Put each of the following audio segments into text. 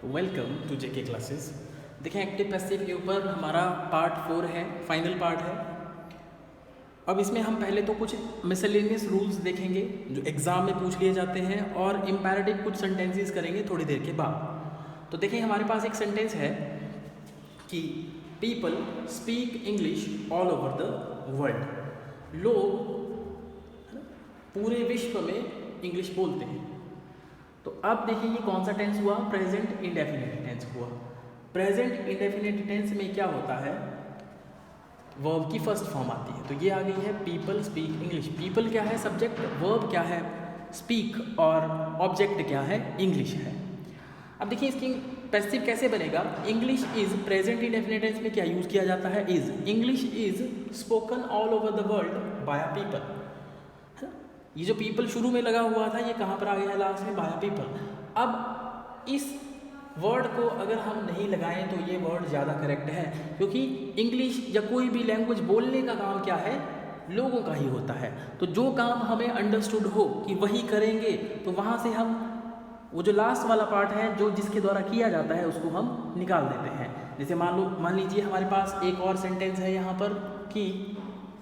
Welcome to JK classes. देखें, active passive के ऊपर हमारा पार्ट 4 है, फाइनल पार्ट है। अब इसमें हम पहले तो कुछ मिसलेनियस रूल्स देखेंगे जो एग्ज़ाम में पूछ लिए जाते हैं और इम्पेरेटिव कुछ सेंटेंसेस करेंगे थोड़ी देर के बाद। तो देखें, हमारे पास एक सेंटेंस है कि people speak English all over the world. लोग पूरे विश्व में इंग्लिश बोलते हैं। तो अब देखिए ये कौन सा टेंस हुआ, प्रेजेंट इंडेफिनिट टेंस हुआ। प्रेजेंट इंडेफिनिट टेंस में क्या होता है, वर्ब की फर्स्ट फॉर्म आती है। तो ये आ गई है पीपल स्पीक इंग्लिश। पीपल क्या है, सब्जेक्ट, वर्ब क्या है, स्पीक, और ऑब्जेक्ट क्या है, इंग्लिश है। अब देखिए इसकी पैसिव कैसे बनेगा। English is present indefinite tense में क्या यूज किया जाता है, is. English is spoken all over the world by people. ये जो पीपल शुरू में लगा हुआ था, ये कहाँ पर आ गया है लास्ट में, बाय पीपल। अब इस वर्ड को अगर हम नहीं लगाएं तो ये वर्ड ज़्यादा करेक्ट है, क्योंकि इंग्लिश या कोई भी लैंग्वेज बोलने का काम क्या है, लोगों का ही होता है। तो जो काम हमें अंडरस्टूड हो कि वही करेंगे, तो वहाँ से हम वो जो लास्ट वाला पार्ट है जो जिसके द्वारा किया जाता है उसको हम निकाल देते हैं। जैसे मान लीजिए हमारे पास एक और सेंटेंस है यहाँ पर कि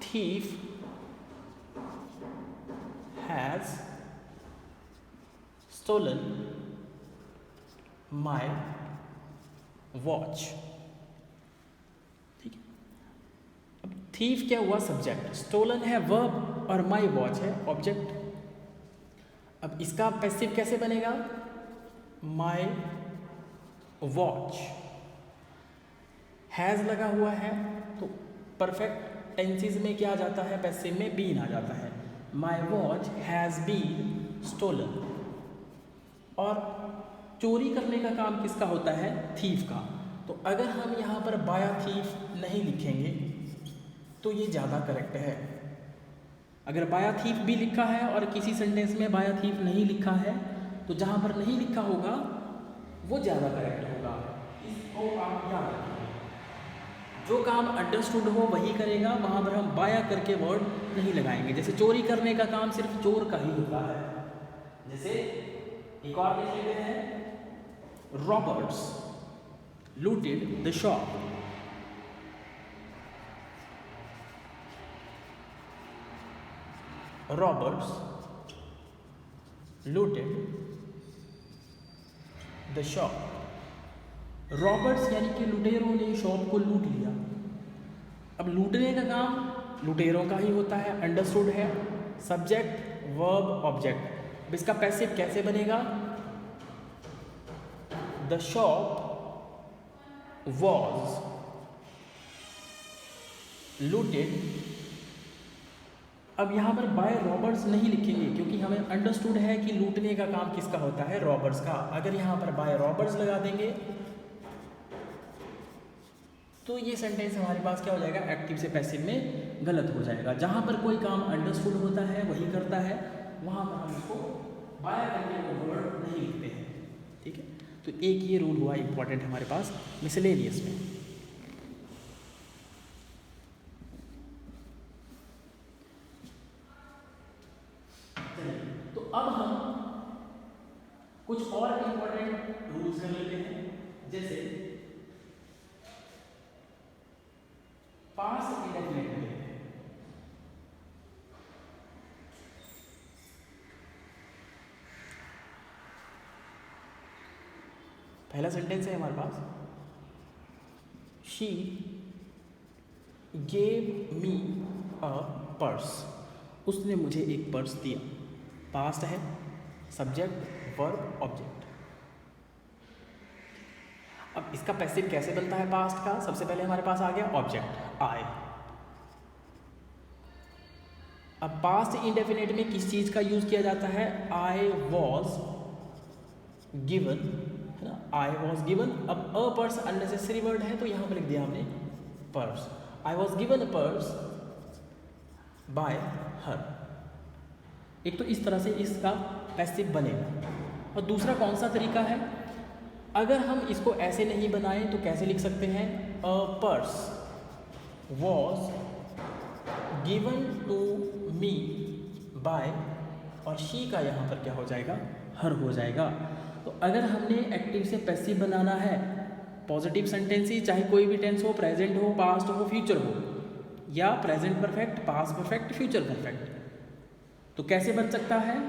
thief has stolen my watch। ठीक है, अब थीफ क्या हुआ, सब्जेक्ट, स्टोलन है वर्ब, और माई वॉच है ऑब्जेक्ट। अब इसका पैसिव कैसे बनेगा, माई वॉच, हैज लगा हुआ है तो परफेक्ट टेंसेस में क्या आ जाता है, पैसिव में बीन आ जाता है। My watch has been stolen। और चोरी करने का काम किसका होता है, थीफ का। तो अगर हम यहाँ पर बाय थीफ नहीं लिखेंगे तो ये ज़्यादा करेक्ट है। अगर बाय थीफ भी लिखा है और किसी सेंटेंस में बाय थीफ नहीं लिखा है, तो जहाँ पर नहीं लिखा होगा वो ज़्यादा करेक्ट होगा। इसको आप याद रखिए, जो काम अंडरस्टूड हो वही करेगा, वहाँ पर हम बाया करके वर्ड नहीं लगाएंगे। जैसे चोरी करने का काम सिर्फ चोर का ही होता है। जैसे एक और देख लेते हैं, Roberts looted the shop. Roberts looted the shop. Roberts यानी कि लुटेरों ने शॉप को लूट लिया। अब लूटने का काम लुटेरों का ही होता है, अंडरस्टूड है, सब्जेक्ट वर्ब ऑब्जेक्ट। अब इसका पैसिव कैसे बनेगा, द शॉप वॉज लूटेड। अब यहाँ पर बाय रॉबर्ट्स नहीं लिखेंगे, क्योंकि हमें अंडरस्टूड है कि लूटने का काम किसका होता है, रॉबर्ट्स का। अगर यहाँ पर बाय रॉबर्ट्स लगा देंगे तो ये सेंटेंस हमारे पास क्या हो जाएगा, एक्टिव से पैसिव में गलत हो जाएगा। जहाँ पर कोई काम अंडरस्टूड होता है वही करता है, वहाँ पर हम इसको बाय करके वो वर्ड नहीं लिखते हैं। ठीक है, तो एक ये रूल हुआ इंपॉर्टेंट हमारे पास मिसलेनियस में। तो अब हम कुछ और इंपॉर्टेंट रूल्स कर लेते हैं। जैसे पास्ट इंडेफिनिट में पहला सेंटेंस है हमारे पास, she gave me a purse. उसने मुझे एक पर्स दिया। पास्ट है, सब्जेक्ट वर्ब ऑब्जेक्ट। अब इसका पैसिव कैसे बनता है पास्ट का, सबसे पहले हमारे पास आ गया ऑब्जेक्ट आई। अब पास्ट इंडेफिनिट में किस चीज़ का यूज किया जाता है, आई वॉज गिवन, है ना, आई वॉज गिवन। अब अ पर्स अननेसेसरी वर्ड है तो यहाँ पर लिख दिया हमने purse. I was given a purse bye हर। एक तो इस तरह से इसका पैसिव बनेगा। और दूसरा कौन सा तरीका है, अगर हम इसको ऐसे नहीं बनाएं तो कैसे लिख सकते हैं, a purse was given to me by, और शी का यहाँ पर क्या हो जाएगा, हर हो जाएगा। तो अगर हमने एक्टिव से पैसिव बनाना है, पॉजिटिव सेंटेंस ही, चाहे कोई भी टेंस हो, प्रेजेंट हो, पास्ट हो, फ्यूचर हो, या present perfect, past perfect, future perfect, तो कैसे बन सकता है?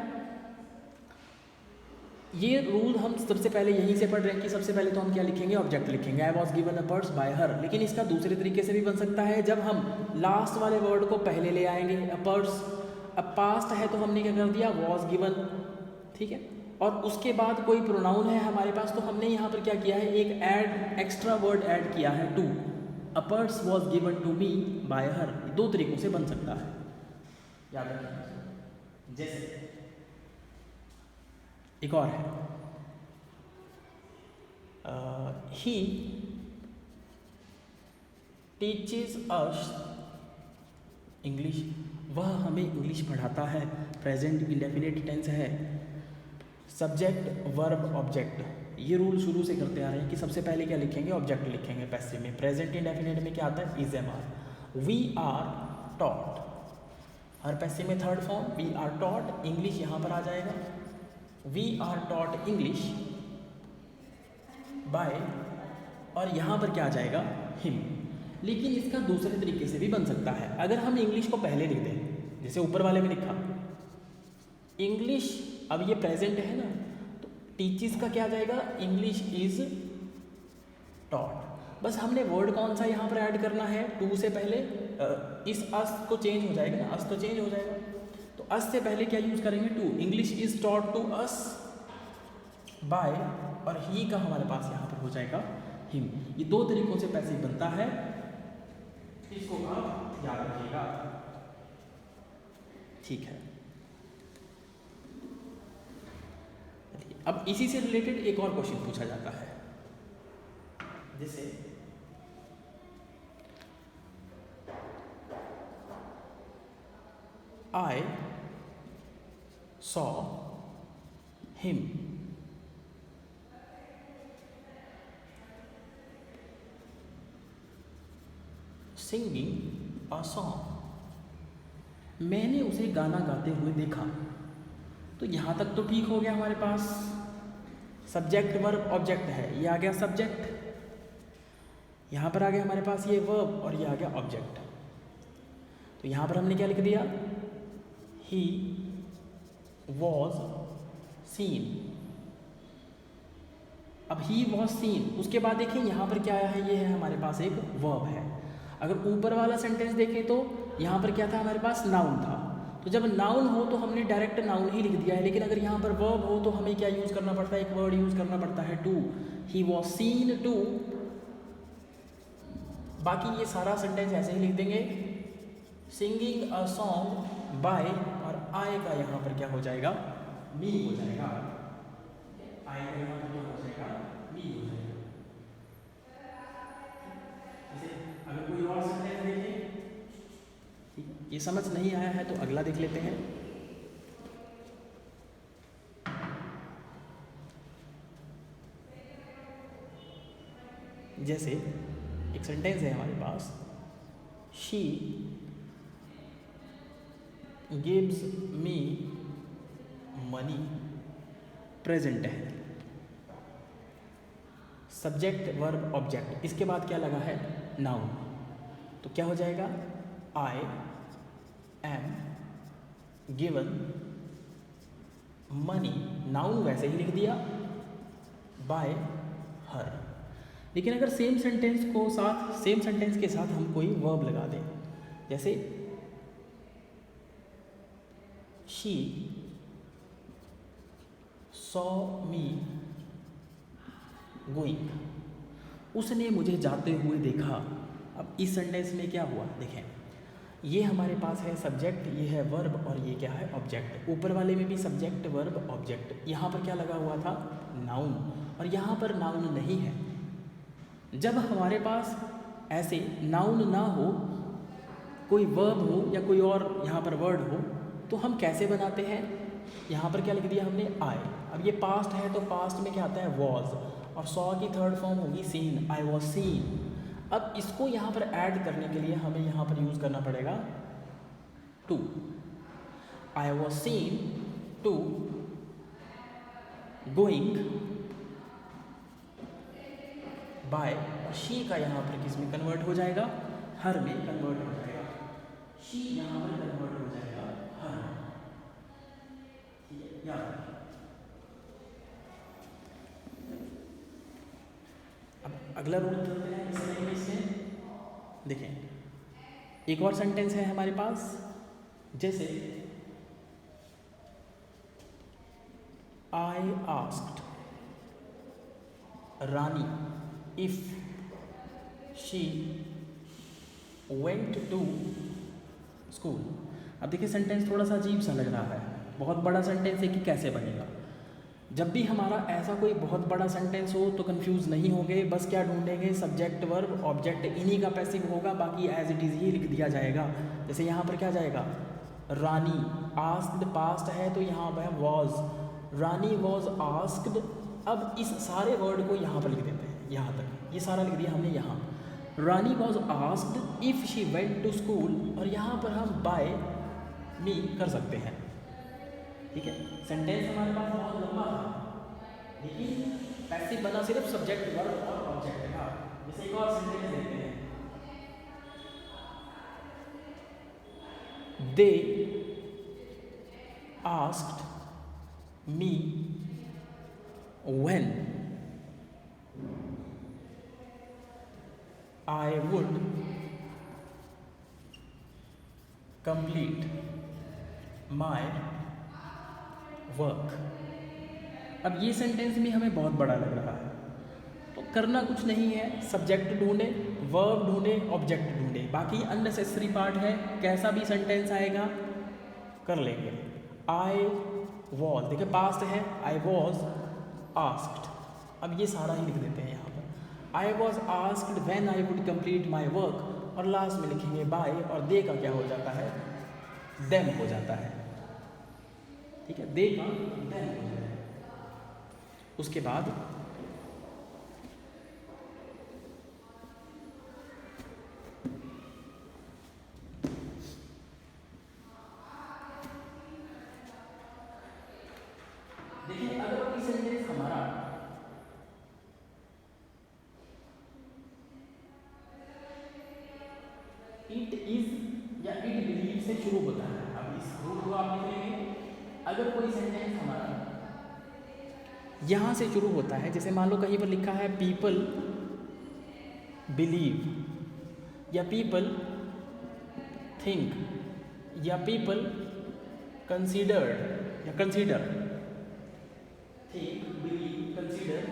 ये रूल हम सबसे पहले यहीं से पढ़ रहे हैं कि सबसे पहले तो हम क्या लिखेंगे? ऑब्जेक्ट लिखेंगे, I was given a purse bye हर। लेकिन इसका दूसरे तरीके से भी बन सकता है, जब हम लास्ट वाले वर्ड को पहले ले आएंगे, अ पर्स। अब पास्ट है तो हमने क्या कर दिया? वॉज गिवन, ठीक है। और उसके बाद कोई प्रोनाउन है हमारे पास, तो हमने यहाँ पर क्या किया है? एक एक्स्ट्रा वर्ड ऐड किया है, to. A purse was given to me by her. दो तरीकों से बन सकता है, याद रखिए। जैसे एक और है, ही टीचेस अस इंग्लिश, वह हमें इंग्लिश पढ़ाता है। प्रेजेंट इंडेफिनिट टेंस है, सब्जेक्ट वर्ब ऑब्जेक्ट। ये रूल शुरू से करते आ रहे हैं कि सबसे पहले क्या लिखेंगे? ऑब्जेक्ट लिखेंगे पैसिव में। प्रेजेंट इंडेफिनिट में क्या आता है? Is, am, are. We are taught, हर पैसिव में third form, we are taught English यहाँ पर आ जाएगा। We are taught English by, और यहाँ पर क्या आ जाएगा? हिम। लेकिन इसका दूसरे तरीके से भी बन सकता है। अगर हम इंग्लिश को पहले लिख दें, जैसे ऊपर वाले में लिखा इंग्लिश, अब ये प्रेजेंट है ना, तो टीचर्स का क्या आ जाएगा? English is taught. बस हमने वर्ड कौन सा यहाँ पर ऐड करना है? टू से पहले इस अस को चेंज हो जाएगा ना, अस तो चेंज हो जाएगा, तो अस से पहले क्या यूज करेंगे? To. English is taught to us by, और ही का हमारे पास यहाँ पर हो जाएगा हिम। ये दो तरीकों से पैसिव बनता है, इसको आप याद रखिएगा, ठीक है। अब इसी से रिलेटेड एक और क्वेश्चन पूछा जाता है, जैसे I saw him singing a song। मैंने उसे गाना गाते हुए देखा। तो यहाँ तक तो ठीक हो गया, हमारे पास सब्जेक्ट वर्ब ऑब्जेक्ट है, ये आ गया सब्जेक्ट, यहाँ पर आ गया हमारे पास ये वर्ब, और ये आ गया ऑब्जेक्ट। तो यहाँ पर हमने क्या लिख दिया? ही वॉज सीन। अब ही वॉज सीन, उसके बाद देखिए यहाँ पर क्या आया है? ये है हमारे पास एक वर्ब है। अगर ऊपर वाला सेंटेंस देखें तो यहाँ पर क्या था? हमारे पास नाउन था। तो जब नाउन हो तो हमने डायरेक्ट नाउन ही लिख दिया है, लेकिन अगर यहाँ पर वर्ब हो तो हमें क्या यूज़ करना पड़ता है? एक वर्ड यूज़ करना पड़ता है, to. He was seen to. बाकी ये सारा सेंटेंस ऐसे ही लिख देंगे, सिंगिंग अ सॉन्ग बाय, और आई का यहाँ पर क्या हो जाएगा? मी हो जाएगा। आई का यहाँ पर क्या हो जाएगा? मी हो जाएगा। जैसे अगर कोई और सेंटेंस देखें, ठीक है, ये समझ नहीं आया है तो अगला देख लेते हैं। जैसे एक सेंटेंस है हमारे पास, she gives me money, present है, सब्जेक्ट वर्ब ऑब्जेक्ट, इसके बाद क्या लगा है? नाउन। तो क्या हो जाएगा? I am given money, noun वैसे ही लिख दिया, बाय हर। लेकिन अगर सेम सेंटेंस के साथ हम कोई वर्ब लगा दें, जैसे शी सॉ मी गोइंग, उसने मुझे जाते हुए देखा। अब इस सेंटेंस में क्या हुआ? देखें, ये हमारे पास है सब्जेक्ट, ये है वर्ब, और ये क्या है? ऑब्जेक्ट। ऊपर वाले में भी सब्जेक्ट वर्ब ऑब्जेक्ट, यहाँ पर क्या लगा हुआ था? नाउन, और यहाँ पर नाउन नहीं है। जब हमारे पास ऐसे नाउन ना हो, कोई वर्ब हो या कोई और यहाँ पर वर्ड हो, तो हम कैसे बनाते हैं? यहाँ पर क्या लिख दिया हमने? आई। अब ये पास्ट है तो पास्ट में क्या आता है? वॉज, और सॉ की थर्ड फॉर्म होगी सीन, आई वॉज सीन। अब इसको यहाँ पर ऐड करने के लिए हमें यहाँ पर यूज़ करना पड़ेगा to. I was seen to going by, और शी का यहाँ पर किस में कन्वर्ट हो जाएगा, हर में कन्वर्ट हो जाएगा, शी यहाँ पर कन्वर्ट हो जाएगा हर, ठीक है। यहाँ अब अगला रूल चलते हैं इस तरीके से, देखें एक और सेंटेंस है हमारे पास, जैसे I asked Rani if she went to school। अब देखिए सेंटेंस थोड़ा सा अजीब सा लग रहा है, बहुत बड़ा सेंटेंस है कि कैसे बनेगा। जब भी हमारा ऐसा कोई बहुत बड़ा सेंटेंस हो तो कंफ्यूज नहीं होंगे, बस क्या ढूंढेंगे, सब्जेक्ट वर्ब ऑब्जेक्ट इन्हीं का पैसिव होगा, बाकी एज इट इज़ ही लिख दिया जाएगा। जैसे यहाँ पर क्या जाएगा, रानी, आस्क्ड पास्ट है तो यहाँ पर वॉज, रानी वॉज आस्क्ड। अब इस सारे वर्ड को यहाँ पर लिख देते हैं, यहाँ तक ये सारा लिख दिया हमने यहाँ, Rani was asked if she went to school, और यहाँ पर हम बाय मी कर सकते हैं, ठीक है। सेंटेंस हमारे पास बहुत लंबा था, लेकिन पैसिव बना सिर्फ सब्जेक्ट वर्ब और ऑब्जेक्ट का। जैसे एक और सेंटेंस देखते हैं, they asked me when I would complete my work. अब ये सेंटेंस भी हमें बहुत बड़ा लग रहा है, तो करना कुछ नहीं है, सब्जेक्ट ढूंढे, वर्ब ढूंढे, ऑब्जेक्ट ढूंढे, बाकी अननेसेसरी पार्ट है, कैसा भी सेंटेंस आएगा कर लेंगे। आई वॉज, देखिए पास्ट है, आई वॉज आस्क्ड, अब ये सारा ही लिख देते हैं यहाँ पर, I was asked when I would complete my work, और लास्ट में लिखेंगे बाय, और दे का क्या हो जाता है, देम हो जाता है, ठीक है, दे का देम हो जाता है। उसके बाद देखिए अगर कोई सेंटेंस हमारा इट इज या इट बिलीव से शुरू होता है, अब इस रूल को आप लिख लेंगे। अगर कोई सेंटेंस हमारा यहाँ से शुरू होता है, जैसे मान लो कहीं पर लिखा है पीपल बिलीव, या पीपल थिंक, या पीपल कंसीडर्ड, या कंसीडर, थिंक, बिलीव, कंसीडर,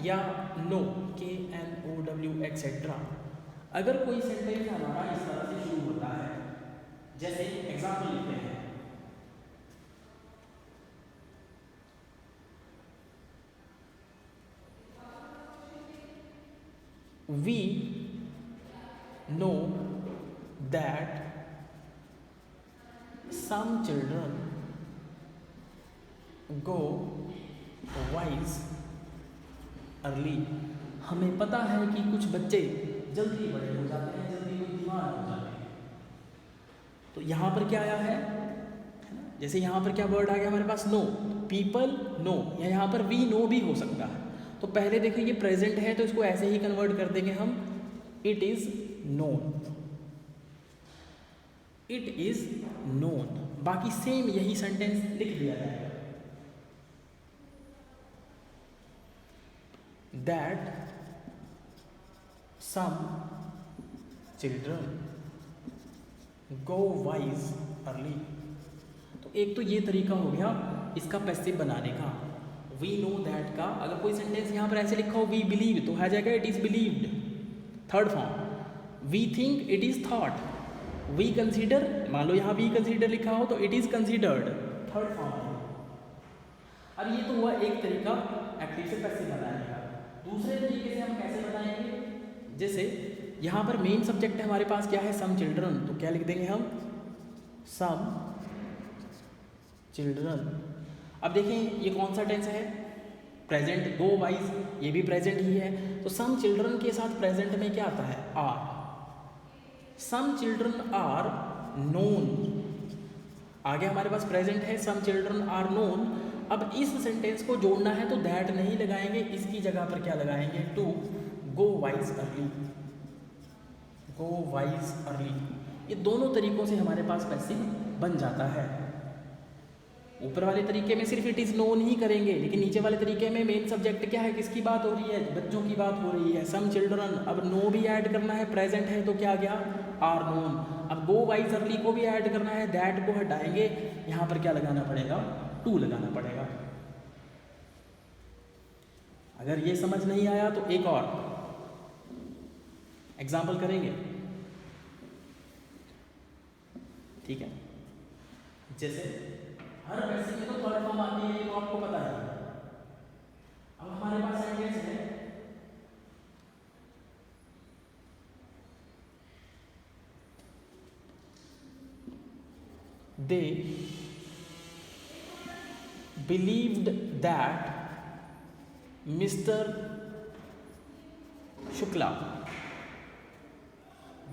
या नो, KNOW एक्सेट्रा। अगर कोई सेंटेंस हमारा इस तरह से शुरू होता है, जैसे एग्जाम्पल लिखते हैं, we know that some children go wise early। हमें पता है कि कुछ बच्चे जल्दी बड़े हो जाते हैं, जल्दी बुद्धिमान हो जाते हैं। तो यहाँ पर क्या आया है ना, जैसे यहाँ पर क्या वर्ड आ गया हमारे पास, नो, पीपल नो, या यहाँ पर वी नो भी हो सकता है। तो पहले देखो ये प्रेजेंट है तो इसको ऐसे ही कन्वर्ट कर देंगे हम, it is known, it is known, बाकी सेम यही सेंटेंस लिख दिया जाएगा। That some children go wise early. तो एक तो ये तरीका हो गया इसका पैसिव बनाने का, वी नो दैट का। अगर कोई सेंटेंस यहाँ पर ऐसे लिखा हो वी बिलीव, तो आ जाएगा it is believed, third form. We think, it is thought. We consider, मान लो यहाँ वी कंसीडर लिखा हो तो it is considered, third form. अब ये तो हुआ एक तरीका एक्टिव से पैसिव बनाने का। दूसरे तरीके से हम कैसे बनाएंगे, जैसे यहाँ पर मेन सब्जेक्ट है हमारे पास क्या है, सम चिल्ड्रन, तो क्या लिख देंगे हम, सम चिल्ड्रन। अब देखें ये कौन सा टेंस है, प्रेजेंट, गो वाइज, ये भी प्रेजेंट ही है। तो सम चिल्ड्रन के साथ प्रेजेंट में क्या आता है, are. Some children are known, आगे हमारे पास प्रेजेंट है, सम चिल्ड्रन आर नोन। अब इस सेंटेंस को जोड़ना है तो दैट नहीं लगाएंगे, इसकी जगह पर क्या लगाएंगे, to go wise early, go wise early. ये दोनों तरीकों से हमारे पास पैसिव बन जाता है। ऊपर वाले तरीके में सिर्फ इट इज़ नोन ही करेंगे, लेकिन नीचे वाले तरीके में मेन सब्जेक्ट क्या है, किसकी बात हो रही है, बच्चों की बात हो रही है, सम चिल्ड्रन। अब नो भी ऐड करना है, प्रेजेंट है तो क्या गया, आर नोन। अब गो वाइज अर्ली को भी ऐड करना है, दैट को हटाएंगे, यहाँ पर क्या लगाना पड़ेगा, टू लगाना पड़ेगा। अगर ये समझ नहीं आया तो एक और एग्जाम्पल करेंगे, ठीक है। जैसे हर पैसे में तो थर्ड फॉर्म आती है, ये तो आपको पता है। अब हमारे पास सेंटेंस है, they believed that mister Shukla,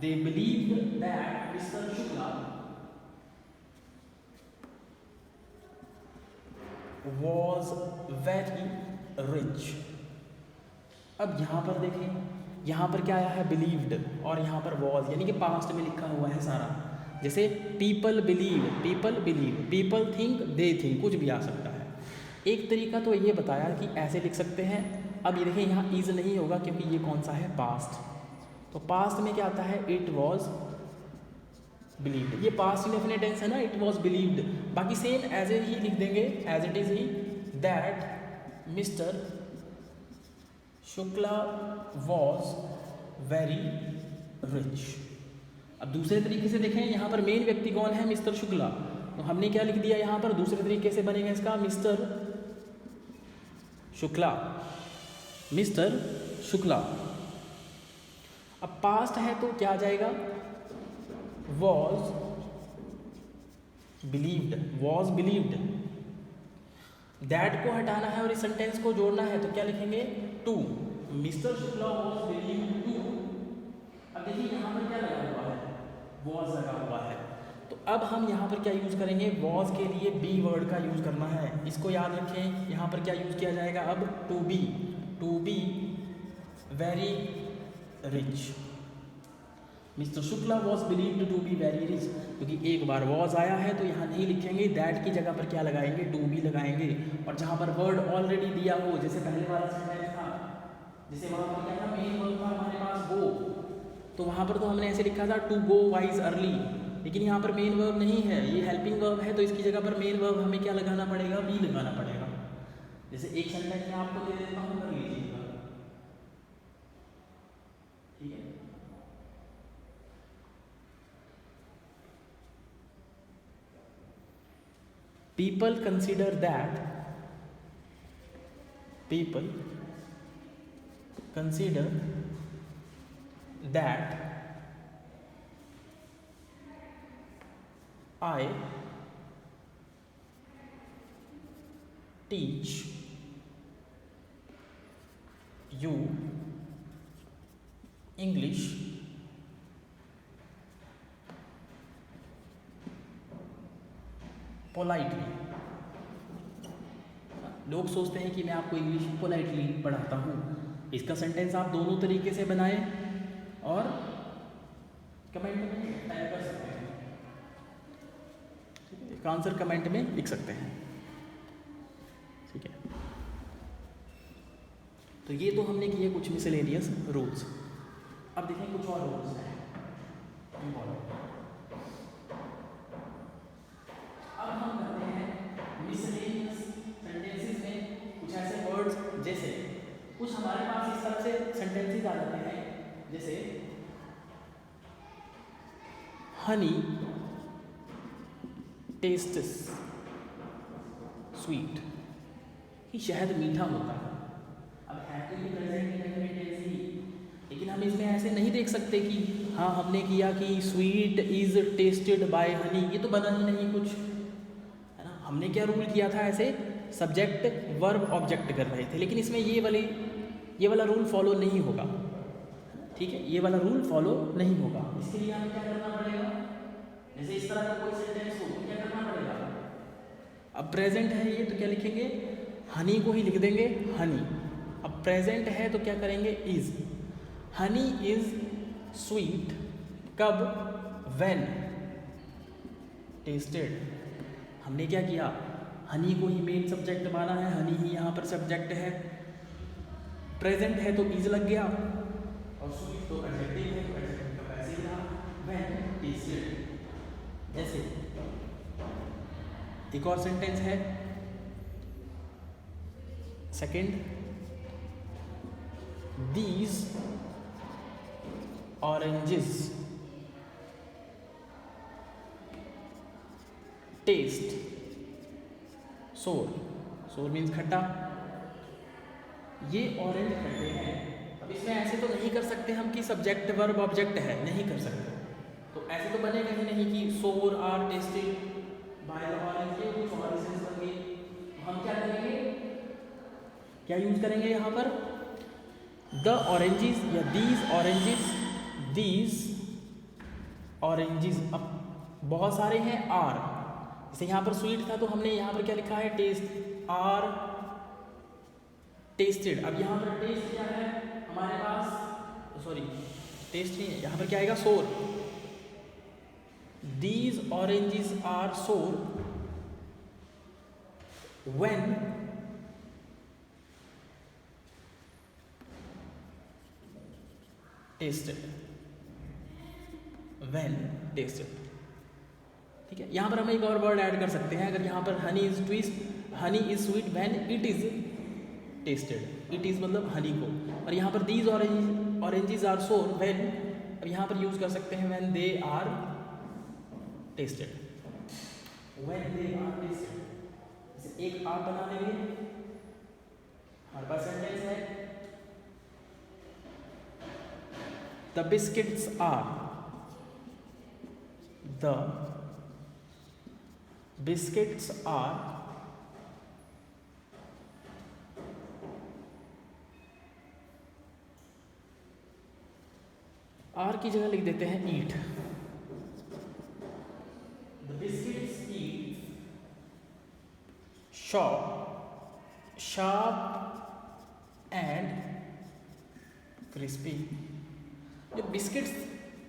they believed that Mr. Shukla was very rich। अब यहाँ पर देखें, यहाँ पर क्या आया है, बिलीव्ड, और यहाँ पर was, यानी कि पास्ट में लिखा हुआ है सारा। जैसे people believe, people believe, people think, they think, कुछ भी आ सकता है। एक तरीका तो ये बताया कि ऐसे लिख सकते हैं। अब ये देखें, यहाँ इज नहीं होगा क्योंकि ये कौन सा है, पास्ट। तो पास्ट में क्या आता है, इट वॉज बिलीव्ड, ये पास्ट इंडेफिनिट टेंस है ना, इट वॉज बिलीव्ड। बाकी सेम एज ए ही लिख देंगे, एज इट इज ही, that mister Shukla was very rich. अब दूसरे तरीके से देखें, यहाँ पर मेन व्यक्ति कौन है, मिस्टर शुक्ला, तो हमने क्या लिख दिया यहाँ पर, दूसरे तरीके से बनेगा इसका, मिस्टर शुक्ला, मिस्टर शुक्ला। अब पास्ट है तो क्या आ जाएगा, was believed, was believed. That को हटाना है और इस सेंटेंस को जोड़ना है तो क्या लिखेंगे, to, mister Shukla was believed to. अब देखिए यहाँ पर क्या लगा हुआ है, वॉज लगा हुआ है। तो अब हम यहाँ पर क्या यूज़ करेंगे, वॉज के लिए बी वर्ड का यूज़ करना है। इसको याद रखें, यहाँ पर क्या यूज़ किया जाएगा, अब to be very rich. Mister Shukla was believed to be very rich, क्योंकि एक बार वॉज आया है तो यहाँ नहीं लिखेंगे, दैट की जगह पर क्या लगाएंगे, टू बी लगाएंगे। और जहाँ पर वर्ड ऑलरेडी दिया हो, जैसे पहले वाला सेंटेंस था, जैसे वहाँ पर क्या था, मेन वर्ब था हमारे पास गो, तो वहाँ पर तो हमने ऐसे लिखा था टू गो वाइज अर्ली, लेकिन यहाँ पर मेन वर्ब नहीं है, ये हेल्पिंग वर्ब है, तो इसकी जगह पर मेन वर्ब हमें क्या लगाना पड़ेगा, बी लगाना पड़ेगा। जैसे एक सेंटेंस में आपको दे देता हूँ, कर लीजिएगा, ठीक है। People consider that I teach you English politely. लोग सोचते हैं कि मैं आपको इंग्लिश पोलाइटली पढ़ाता हूँ। इसका सेंटेंस आप दोनों तरीके से बनाएं और कमेंट में टाइप कर सकते हैं, इसका आंसर कमेंट में लिख सकते हैं, ठीक है। तो ये तो हमने किए कुछ मिसलेनियस रूल्स। अब देखें कुछ और रूल्स हैं। अब हम करते हैं मिसलेनियस सेंटेंसेस में कुछ ऐसे वर्ड्स, जैसे कुछ हमारे पास इस तरह से सेंटेंसेस आ जाते हैं, जैसे हनी टेस्ट्स स्वीट, कि शहद मीठा होता है। अब है तो ये प्रेजेंट इंडेफिनिट ही, लेकिन हम इसमें ऐसे नहीं देख सकते कि हाँ हमने किया कि sweet is tested by Honey, ये तो बना ही नहीं कुछ, है ना। हमने क्या रूल किया था, ऐसे सब्जेक्ट वर्ब ऑब्जेक्ट कर रहे थे, लेकिन इसमें ये वाला रूल फॉलो नहीं होगा, ठीक है। ये वाला रूल फॉलो नहीं होगा। इसके लिए हमें क्या करना पड़ेगा, जैसे इस तरह का कोई सेंटेंस हो तो क्या करना पड़ेगा, अब प्रेजेंट है ये तो क्या लिखेंगे, हनी को ही लिख देंगे हनी। अब प्रेजेंट है तो क्या करेंगे, इज। हनी इज स्वीट कब, व्हेन टेस्टेड। हमने क्या किया, हनी को ही मेन सब्जेक्ट माना है, हनी ही यहाँ पर सब्जेक्ट है। प्रेजेंट है तो इज लग गया, और स्वीट तो एडजेक्टिव है तो एडजेक्टिव का वैसे ही रहा, व्हेन टेस्टेड। जैसे एक और सेंटेंस है सेकंड, दीज ऑरेंजेस टेस्ट सोर। सोर मीन्स खट्टा, ये ऑरेंज खट्टे हैं। अब इसमें ऐसे तो नहीं कर सकते हम कि सब्जेक्ट वर्ब ऑब्जेक्ट है, नहीं कर सकते। तो ऐसे तो बनेगा ही नहीं कि sour are tested by the orange, ये कुछ और सेंस बन गई। हम क्या करेंगे, क्या यूज करेंगे यहाँ पर, द ऑरेंजेस या दीज ऑरेंजेस, दीज ऑरेंजेस। अब बहुत सारे हैं आर, जैसे यहाँ पर स्वीट था तो हमने यहाँ पर क्या लिखा है, टेस्ट, आर टेस्टेड। अब यहाँ पर टेस्ट क्या है हमारे पास, सॉरी टेस्ट नहीं है, यहाँ पर क्या आएगा, सोर। These oranges are sour when tested, when tested. ठीक है, यहाँ पर हम एक और वर्ड ऐड कर सकते हैं। अगर यहाँ पर honey is twist, honey is sweet when it is tasted, it is मतलब हनी को। और यहाँ पर these oranges are sour when, अब यहाँ पर यूज कर सकते हैं when they are tasted, when they are tasted. एक आप बना लेंगे, हमारे पास सेंटेंस है the biscuits are, the biscuits are are की जगह लिख देते हैं eat. The biscuits eat shop, sharp and crispy. जो बिस्किट्स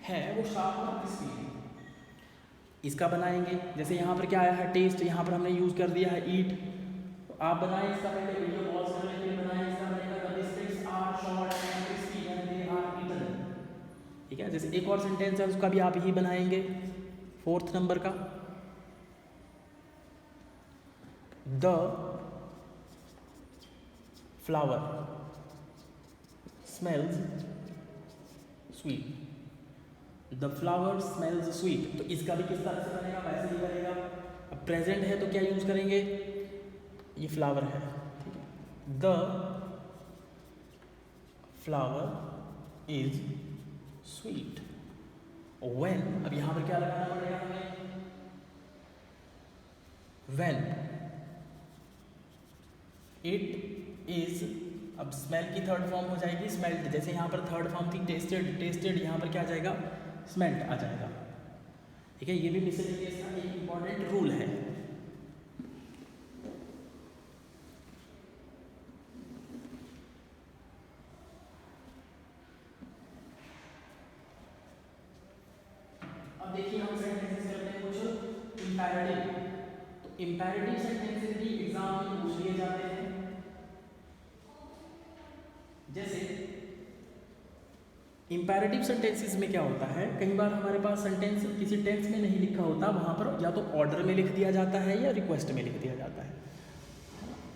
है वो शार्प और क्रिस्पी है। इसका बनाएंगे, जैसे यहाँ पर क्या आया है, टेस्ट, यहाँ पर हमने यूज कर दिया है ईट। तो आप बनाएं इसका, पहले वीडियो पॉज करने के लिए बनाएं। इसका बनेगा the biscuits are short and crispy when they are eaten. ठीक है, जैसे एक और सेंटेंस है उसका भी आप ही बनाएंगे, 4th नंबर का, the flower smells sweet, the flower smells sweet. तो इसका भी किस तरह से बनेगा, वैसे ही बनेगा। अब प्रेजेंट है तो क्या यूज करेंगे, ये फ्लावर है, ठीक है, the flower is sweet when. अब यहां पर क्या लगाना पड़ेगा हमें, व्हेन इट इज। अब स्मेल की थर्ड फॉर्म हो जाएगी स्मेल्ट, जैसे यहाँ पर थर्ड फॉर्म थी टेस्टेड, टेस्टेड यहाँ पर क्या आ जाएगा, स्मेल्ट आ जाएगा। ठीक है, ये भी मिसलेनियस का एक इंपॉर्टेंट रूल है। अब देखिए हम सेंटेंसेस करते हैं कुछ इंपैरेटिव। तो इंपैरेटिव सेंटेंसेस भी एग्जाम में पूछ लिए जाते हैं। जैसे इंपैरेटिव सेंटेंसेस में क्या होता है, कई बार हमारे पास सेंटेंस किसी टेंस में नहीं लिखा होता, वहाँ पर या तो ऑर्डर में लिख दिया जाता है या रिक्वेस्ट में लिख दिया जाता है।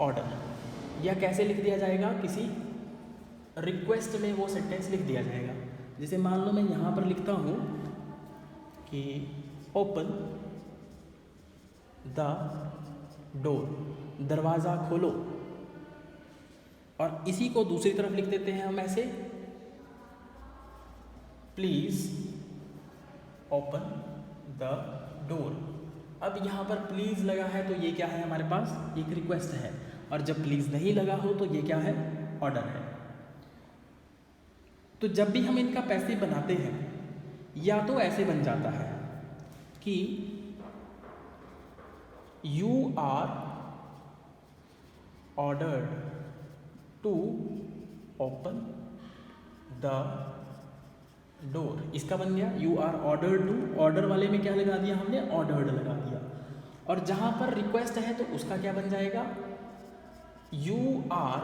ऑर्डर या कैसे लिख दिया जाएगा, किसी रिक्वेस्ट में वो सेंटेंस लिख दिया जाएगा। जैसे मान लो मैं यहाँ पर लिखता हूँ कि ओपन द डोर, दरवाज़ा खोलो, और इसी को दूसरी तरफ लिख देते हैं हम ऐसे, प्लीज ओपन द डोर। अब यहाँ पर प्लीज लगा है तो ये क्या है, हमारे पास एक रिक्वेस्ट है, और जब प्लीज नहीं लगा हो तो ये क्या है, ऑर्डर है। तो जब भी हम इनका पैसिव बनाते हैं, या तो ऐसे बन जाता है कि you are ordered to open the door. इसका बन गया you are ordered to, order वाले में क्या लगा दिया हमने, ऑर्डर्ड लगा दिया। और जहां पर रिक्वेस्ट है तो उसका क्या बन जाएगा, you are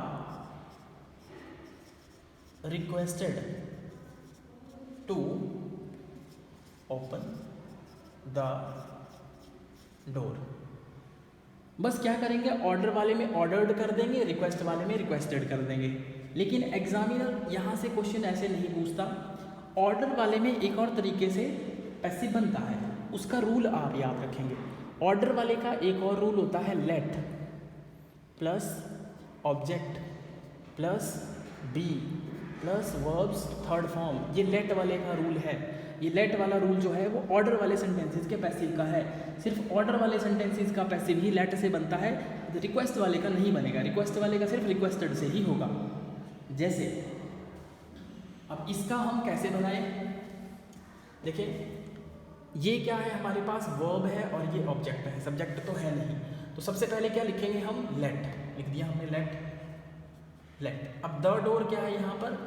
requested to open the door. बस क्या करेंगे, ऑर्डर वाले में ऑर्डर्ड कर देंगे, रिक्वेस्ट वाले में रिक्वेस्टेड कर देंगे। लेकिन एग्जामिनर यहाँ से क्वेश्चन ऐसे नहीं पूछता। ऑर्डर वाले में एक और तरीके से पैसिव बनता है, उसका रूल आप याद रखेंगे। ऑर्डर वाले का एक और रूल होता है let plus object plus be plus verbs third form. ये लेट वाले का रूल है। ये लेट वाला रूल जो है वो ऑर्डर वाले सेंटेंसेस के पैसिव का है। सिर्फ ऑर्डर वाले सेंटेंसेस का पैसिव ही लेट से बनता है, रिक्वेस्ट वाले का नहीं बनेगा। रिक्वेस्ट वाले का सिर्फ रिक्वेस्टेड से ही होगा। जैसे अब इसका हम कैसे बनाएं, देखिए ये क्या है, हमारे पास वर्ब है और ये ऑब्जेक्ट है, सब्जेक्ट तो है नहीं। तो सबसे पहले क्या लिखेंगे हम, लेट लिख दिया हमने, लेट। अब द डोर क्या है यहाँ पर,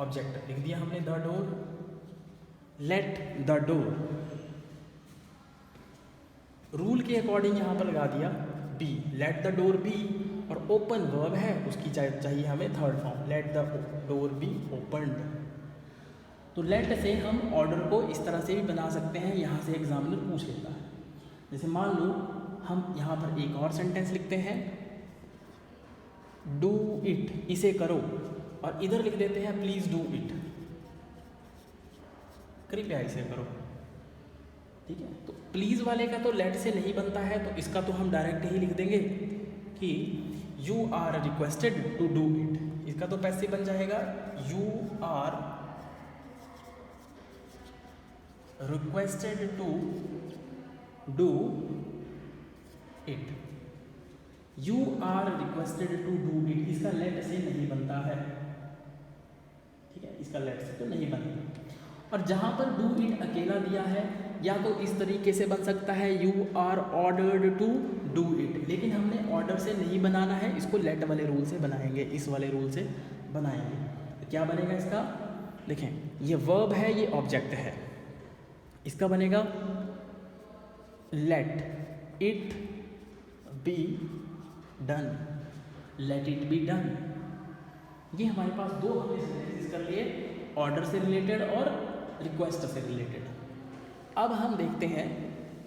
ऑब्जेक्ट लिख दिया हमने the door, let the door. Rule के अकॉर्डिंग यहाँ पर लगा दिया be, let the door be, और ओपन वर्ब है उसकी चाहिए हमें third form, let the door be opened. तो लेट से हम ऑर्डर को इस तरह से भी बना सकते हैं, यहाँ से एग्जामिनर पूछ लेता है। जैसे मान लो हम यहाँ पर एक और सेंटेंस लिखते हैं, डू इट, इसे करो, और इधर लिख देते हैं प्लीज डू इट, कृपया इसे करो। ठीक है, तो प्लीज वाले का तो लेट से नहीं बनता है, तो इसका तो हम डायरेक्ट ही लिख देंगे कि you are requested to do it. इसका तो पैसिव बन जाएगा you are requested to do it. You are requested to do it, इसका लेट से नहीं बनता है। ठीक है, इसका लेट से तो नहीं बनता। और जहां पर डू इट अकेला दिया है, या तो इस तरीके से बन सकता है you are ordered to do it, लेकिन हमने ऑर्डर से नहीं बनाना है, इसको लेट वाले रूल से बनाएंगे, इस वाले रूल से बनाएंगे। तो क्या बनेगा इसका, देखें ये वर्ब है, ये ऑब्जेक्ट है, इसका बनेगा let it be done, let it be done. ये हमारे पास दो हमने सेंटेंसेस कर लिए, ऑर्डर से रिलेटेड और रिक्वेस्ट से रिलेटेड। अब हम देखते हैं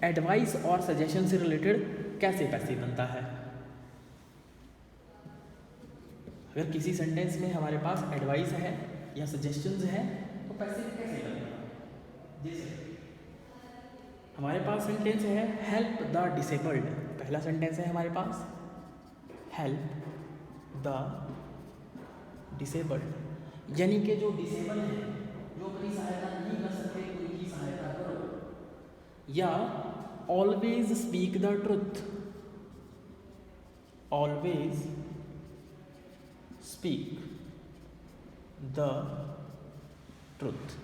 एडवाइस और सजेशन से रिलेटेड कैसे पैसिव बनता है। अगर किसी सेंटेंस में हमारे पास एडवाइस है या सजेशंस है तो पैसिव कैसे बनेगा। जैसे हमारे पास सेंटेंस है हेल्प द डिसेबल्ड, पहला सेंटेंस है हमारे पास हेल्प द डिसेबल्ड, यानी कि जो डिसेबल है, जो अपनी सहायता नहीं कर सकते, उनकी सहायता करो। या always speak the truth, always speak the truth.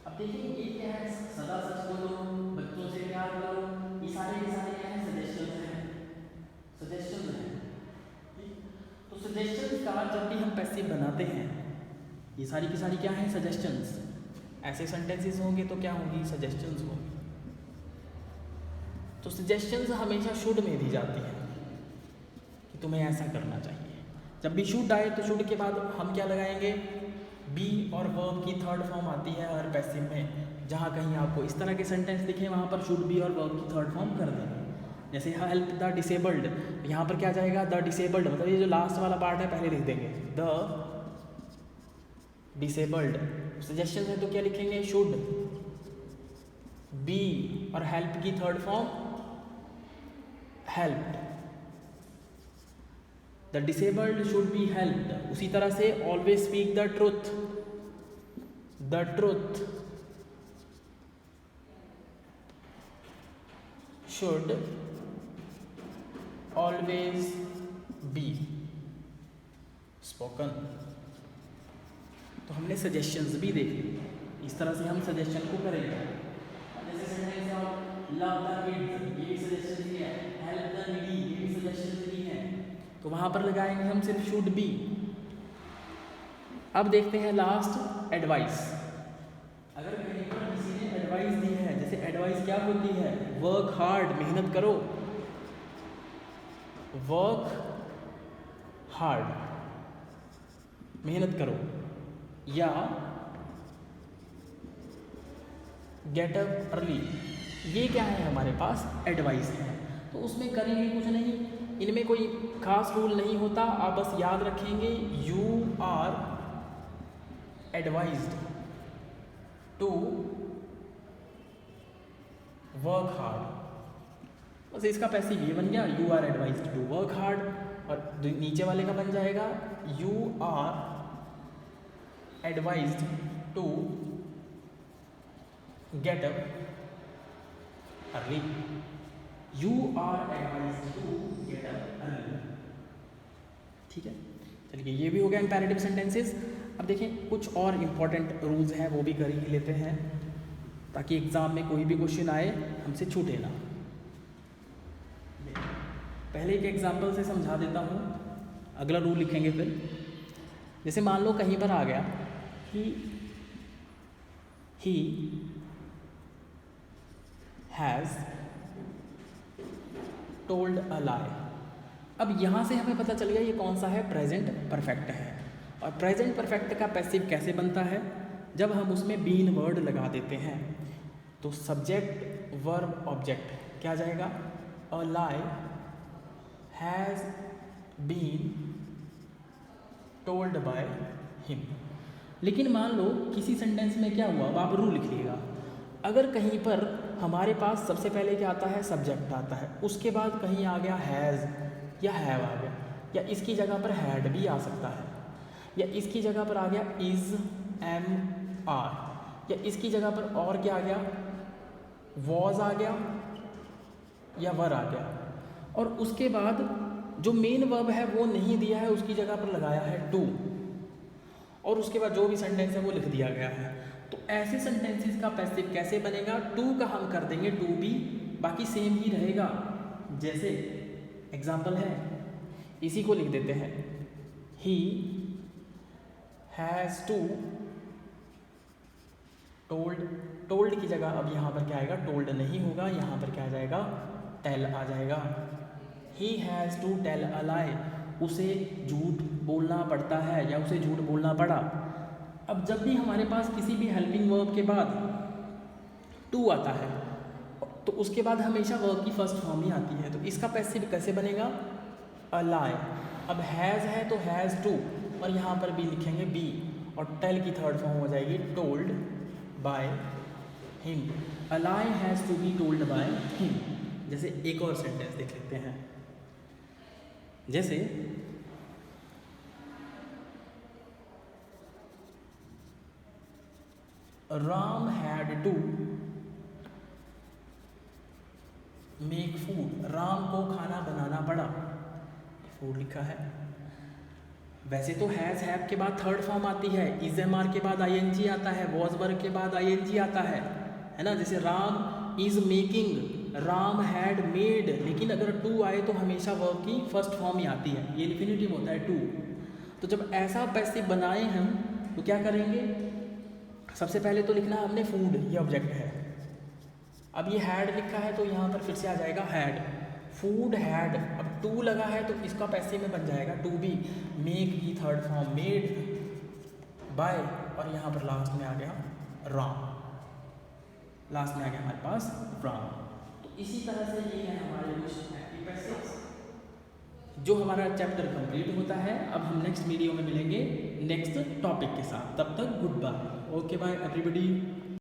अब देखिए ये क्या है, सदा सच बोलो, बच्चों से प्यार करो, ये सारे के सारे क्या है, सजेशंस हैं, सजेशंस हैं। तो सजेशंस का जब भी हम पैसिव बनाते हैं, ये सारी की सारी क्या है, सजेशंस। ऐसे सेंटेंसेस होंगे तो क्या होंगी, सजेशंस होंगी। तो सजेशंस हमेशा शुड में दी जाती है कि तुम्हें ऐसा करना चाहिए। जब भी शुड आए तो शुड के बाद हम क्या लगाएंगे, बी और वर्ब की थर्ड फॉर्म आती है हर पैसिव में। जहाँ कहीं आपको इस तरह के सेंटेंस दिखे वहाँ पर शुड बी और वर्ब की थर्ड फॉर्म कर देंगे। जैसे हेल्प द डिसेबल्ड, यहाँ पर क्या जाएगा, द डिसेबल्ड, मतलब ये जो लास्ट वाला पार्ट है पहले लिख देंगे द डिसेबल्ड। सजेशन है तो क्या लिखेंगे, शुड बी, और हेल्प की third form helped, the disabled should be helped. उसी तरह से always speak the truth, the truth should always be spoken. तो हमने सजेशंस भी देख ली, इस तरह से हम सजेशन को करेंगे। जैसे सेंटेंस लव द किड्स, ये भी सजेशन दिया है, हेल्प द नीडी, ये भी सजेशन दी है, तो वहाँ पर लगाएंगे हम सिर्फ शुड बी। अब देखते हैं लास्ट एडवाइस। अगर कहीं पर किसी ने एडवाइस दी है, जैसे एडवाइस क्या होती है, वर्क हार्ड, मेहनत करो, वर्क हार्ड, मेहनत करो, या गेट अप अर्ली, ये क्या है हमारे पास एडवाइस है। तो उसमें करेंगे कुछ नहीं, इनमें कोई खास रूल नहीं होता, आप बस याद रखेंगे you are advised to work hard, बस इसका पैसिव ये बन गया, you are advised to work hard, और नीचे वाले का बन जाएगा you are advised to get up early, you are advised to get up early. ठीक है, चलिए ये भी हो गया इंपैरेटिव सेंटेंसेस। अब देखें कुछ और इम्पॉर्टेंट रूल्स हैं, वो भी कर ही लेते हैं, ताकि एग्जाम में कोई भी क्वेश्चन आए हमसे छूटे ना। पहले एक एग्जाम्पल से समझा देता हूँ, अगला रूल लिखेंगे फिर। जैसे मान लो कहीं पर आ गया he has told a lie। अब यहाँ से हमें पता चल गया ये कौन सा है, प्रेजेंट परफेक्ट है। और प्रेजेंट परफेक्ट का पैसिव कैसे बनता है, जब हम उसमें बीन वर्ड लगा देते हैं, तो सब्जेक्ट वर्ब ऑब्जेक्ट क्या जाएगा, a lie has been told by him. लेकिन मान लो किसी सेंटेंस में क्या हुआ, अब आप रूल लिख लीजिएगा, अगर कहीं पर हमारे पास सबसे पहले क्या आता है, सब्जेक्ट आता है, उसके बाद कहीं आ गया हैज़ या हैव आ गया, या इसकी जगह पर हैड भी आ सकता है, या इसकी जगह पर आ गया इज़ एम आर, या इसकी जगह पर और क्या आ गया, वॉज आ गया या वर आ गया, और उसके बाद जो मेन वर्ब है वो नहीं दिया है, उसकी जगह पर लगाया है टू, और उसके बाद जो भी सेंटेंस है वो लिख दिया गया है। तो ऐसे सेंटेंसेस का पैसिव कैसे बनेगा, टू का हम कर देंगे टू बी, बाकी सेम ही रहेगा। जैसे एग्जाम्पल है, इसी को लिख देते हैं, he has to told, told की जगह अब यहाँ पर क्या आएगा, टोल्ड नहीं होगा, यहाँ पर क्या आ जाएगा, टेल आ जाएगा। He has to tell a lie, उसे झूठ बोलना पड़ता है या उसे झूठ बोलना पड़ा। अब जब भी हमारे पास किसी भी हेल्पिंग वर्ब के बाद टू आता है, तो उसके बाद हमेशा वर्ब की फर्स्ट फॉर्म ही आती है, तो इसका पैसिव कैसे बनेगा, अ लाई। अब हैज़ है तो हैज़ टू, और यहाँ पर भी लिखेंगे बी, और टेल की थर्ड फॉर्म हो जाएगी told by him. A lie has to be told by him. जैसे एक और सेंटेंस देख लेते हैं, जैसे Ram had to make food, Ram को खाना बनाना पड़ा, फूड लिखा है। वैसे तो हैज़ हैव के बाद थर्ड फॉर्म आती है, इज एम आर के बाद आईएनजी आता है, वॉज वर के बाद आईएनजी आता है ना। जैसे Ram is making, Ram had made, लेकिन अगर टू आए तो हमेशा वर्ब की फर्स्ट फॉर्म ही आती है, ये इन्फिनिटिव होता है टू। तो जब ऐसा पैसिव बनाए हम तो क्या करेंगे, सबसे पहले तो लिखना है हमने फूड, ये ऑब्जेक्ट है। अब ये हैड लिखा है तो यहाँ पर फिर से आ जाएगा हैड, फूड हैड। अब टू लगा है तो इसका पैसिव में बन जाएगा टू बी, मेक की थर्ड फॉर्म मेड, बाय, और यहाँ पर लास्ट में आ गया राम, लास्ट में आ गया हमारे पास राम। तो इसी तरह से ये है हमारे कुछ एक्टिव पैसिव्स, जो हमारा चैप्टर कंप्लीट होता है। अब हम नेक्स्ट वीडियो में मिलेंगे नेक्स्ट टॉपिक के साथ, तब तक good bye, okay bye everybody.